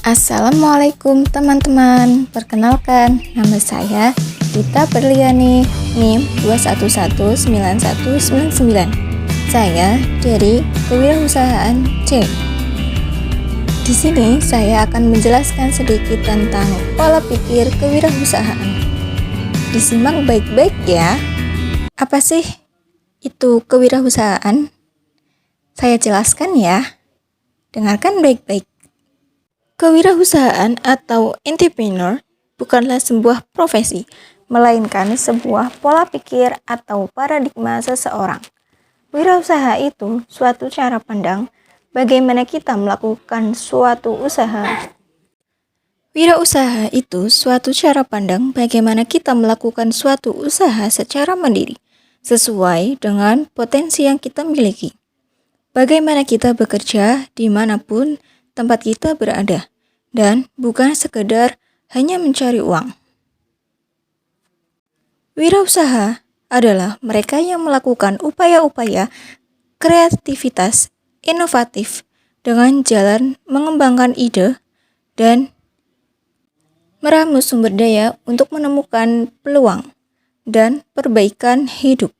Assalamualaikum teman-teman, perkenalkan nama saya Gita Berliani, NIM 2119199. Saya dari Kewirausahaan C. Di sini saya akan menjelaskan sedikit tentang pola pikir kewirausahaan. Disimak baik-baik ya. Apa sih itu kewirausahaan? Saya jelaskan ya. Dengarkan baik-baik. Kewirausahaan atau entrepreneur bukanlah sebuah profesi, melainkan sebuah pola pikir atau paradigma seseorang. Wirausaha itu suatu cara pandang bagaimana kita melakukan suatu usaha. Wirausaha itu suatu cara pandang bagaimana kita melakukan suatu usaha secara mandiri, sesuai dengan potensi yang kita miliki. Bagaimana kita bekerja dimanapun tempat kita berada, dan bukan sekedar hanya mencari uang. Wirausaha adalah mereka yang melakukan upaya-upaya kreativitas inovatif dengan jalan mengembangkan ide dan meramu sumber daya untuk menemukan peluang dan perbaikan hidup.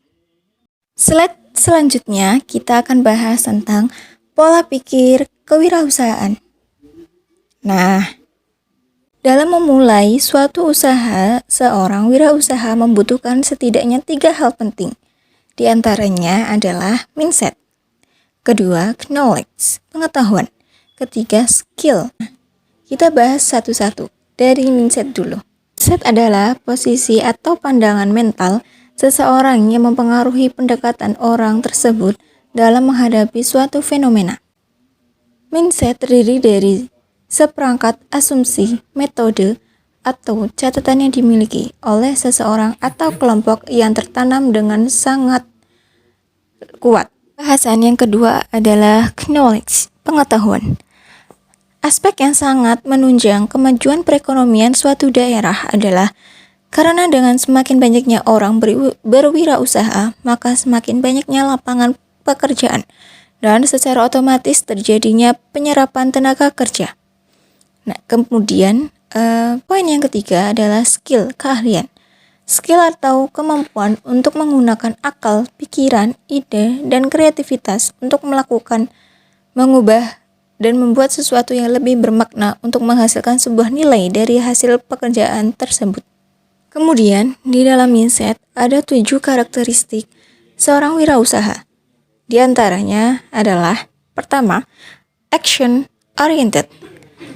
Slide selanjutnya kita akan bahas tentang pola pikir kewirausahaan. Nah, dalam memulai suatu usaha, seorang wirausaha membutuhkan setidaknya 3 hal penting. Di antaranya adalah mindset. Kedua, knowledge, pengetahuan. Ketiga, skill. Kita bahas satu-satu. Dari mindset dulu. Mindset adalah posisi atau pandangan mental seseorang yang mempengaruhi pendekatan orang tersebut dalam menghadapi suatu fenomena. Mindset terdiri dari seperangkat asumsi, metode, atau catatan yang dimiliki oleh seseorang atau kelompok yang tertanam dengan sangat kuat. Bahasan yang kedua adalah knowledge, pengetahuan. Aspek yang sangat menunjang kemajuan perekonomian suatu daerah adalah karena dengan semakin banyaknya orang berwirausaha, maka semakin banyaknya lapangan pekerjaan, dan secara otomatis terjadinya penyerapan tenaga kerja. Nah, kemudian poin yang ketiga adalah skill, keahlian. Skill atau kemampuan untuk menggunakan akal, pikiran, ide, dan kreativitas untuk melakukan, mengubah, dan membuat sesuatu yang lebih bermakna untuk menghasilkan sebuah nilai dari hasil pekerjaan tersebut. Kemudian, di dalam mindset ada 7 karakteristik seorang wirausaha. Di antaranya adalah, pertama, action oriented.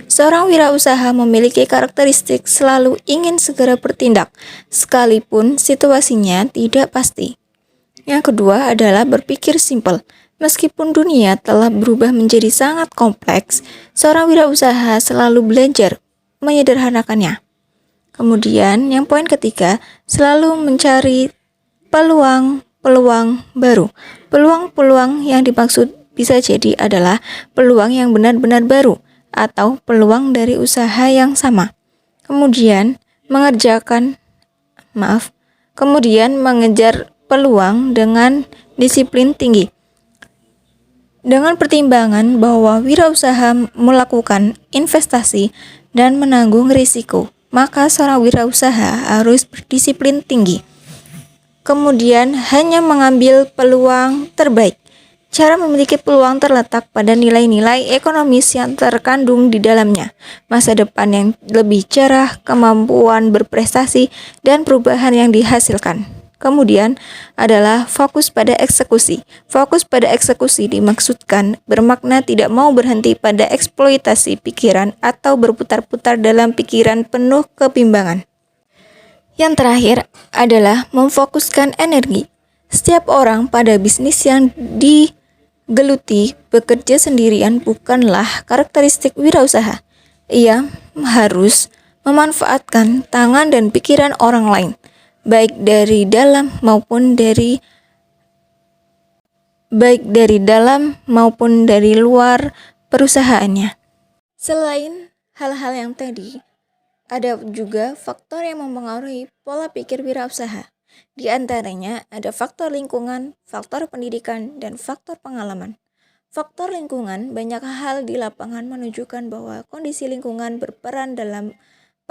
Seorang wirausaha memiliki karakteristik selalu ingin segera bertindak, sekalipun situasinya tidak pasti. Yang kedua adalah berpikir simpel. Meskipun dunia telah berubah menjadi sangat kompleks, seorang wirausaha selalu belajar menyederhanakannya. Kemudian, yang poin ketiga, selalu mencari peluang-peluang baru. Peluang-peluang yang dimaksud bisa jadi adalah peluang yang benar-benar baru, atau peluang dari usaha yang sama. Kemudian mengejar peluang dengan disiplin tinggi. Dengan pertimbangan bahwa wirausaha melakukan investasi dan menanggung risiko, maka seorang wirausaha harus berdisiplin tinggi. Kemudian hanya mengambil peluang terbaik. Cara memiliki peluang terletak pada nilai-nilai ekonomis yang terkandung di dalamnya, masa depan yang lebih cerah, kemampuan berprestasi, dan perubahan yang dihasilkan. Kemudian adalah fokus pada eksekusi. Fokus pada eksekusi dimaksudkan bermakna tidak mau berhenti pada eksploitasi pikiran atau berputar-putar dalam pikiran penuh kebimbangan. Yang terakhir adalah memfokuskan energi. Setiap orang pada bisnis yang digeluti bekerja sendirian bukanlah karakteristik wirausaha. Ia harus memanfaatkan tangan dan pikiran orang lain, baik dari dalam maupun dari luar perusahaannya. Selain hal-hal yang tadi, ada juga faktor yang mempengaruhi pola pikir wirausaha. Di antaranya ada faktor lingkungan, faktor pendidikan, dan faktor pengalaman. Faktor lingkungan, banyak hal di lapangan menunjukkan bahwa kondisi lingkungan berperan dalam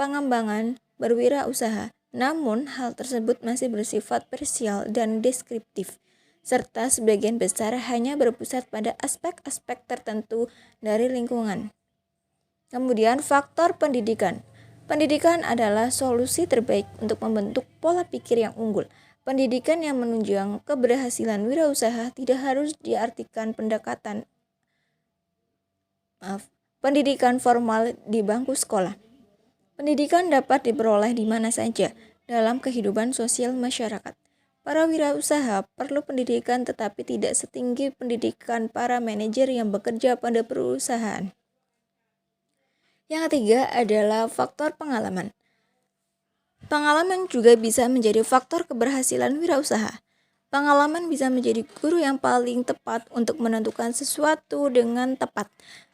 pengembangan berwirausaha. Namun, hal tersebut masih bersifat parsial dan deskriptif, serta sebagian besar hanya berpusat pada aspek-aspek tertentu dari lingkungan. Kemudian, faktor pendidikan. Pendidikan adalah solusi terbaik untuk membentuk pola pikir yang unggul. Pendidikan yang menunjang keberhasilan wirausaha tidak harus diartikan pendidikan formal di bangku sekolah. Pendidikan dapat diperoleh di mana saja dalam kehidupan sosial masyarakat. Para wirausaha perlu pendidikan tetapi tidak setinggi pendidikan para manajer yang bekerja pada perusahaan. Yang ketiga adalah faktor pengalaman. Pengalaman juga bisa menjadi faktor keberhasilan wirausaha. Pengalaman bisa menjadi guru yang paling tepat untuk menentukan sesuatu dengan tepat.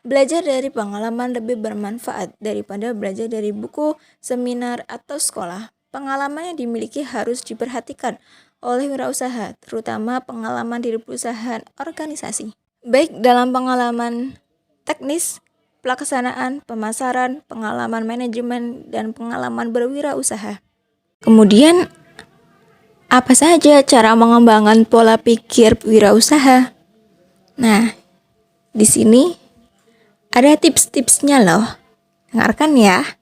Belajar dari pengalaman lebih bermanfaat daripada belajar dari buku, seminar, atau sekolah. Pengalaman yang dimiliki harus diperhatikan oleh wirausaha, terutama pengalaman di perusahaan organisasi. Baik dalam pengalaman teknis, pelaksanaan, pemasaran, pengalaman manajemen, dan pengalaman berwirausaha. Kemudian, apa saja cara mengembangkan pola pikir wirausaha? Nah, di sini ada tips-tipsnya loh. Dengarkan ya.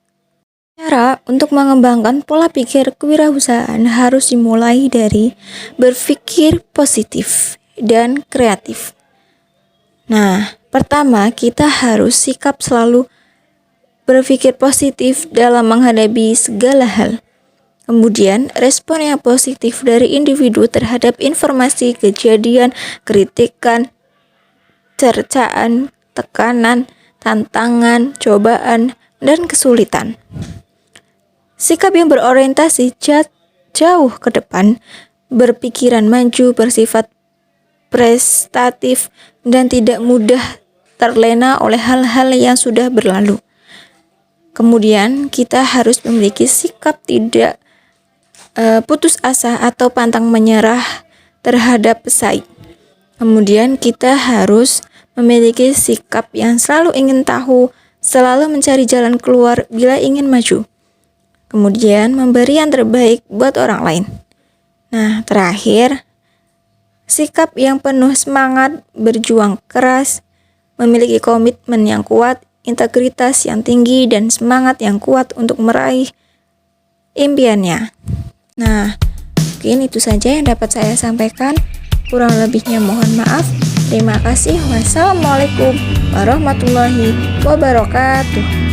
Cara untuk mengembangkan pola pikir kewirausahaan harus dimulai dari berpikir positif dan kreatif. Nah, pertama, kita harus sikap selalu berpikir positif dalam menghadapi segala hal. Kemudian, respon yang positif dari individu terhadap informasi, kejadian, kritikan, cercaan, tekanan, tantangan, cobaan, dan kesulitan. Sikap yang berorientasi jauh ke depan, berpikiran maju, bersifat prestatif, dan tidak mudah terlena oleh hal-hal yang sudah berlalu. Kemudian kita harus memiliki sikap tidak putus asa atau pantang menyerah terhadap pesaing. Kemudian kita harus memiliki sikap yang selalu ingin tahu, selalu mencari jalan keluar bila ingin maju. Kemudian memberi yang terbaik buat orang lain. Nah, terakhir, sikap yang penuh semangat, berjuang keras, memiliki komitmen yang kuat, integritas yang tinggi, dan semangat yang kuat untuk meraih impiannya. Nah, mungkin itu saja yang dapat saya sampaikan. Kurang lebihnya mohon maaf. Terima kasih. Wassalamualaikum warahmatullahi wabarakatuh.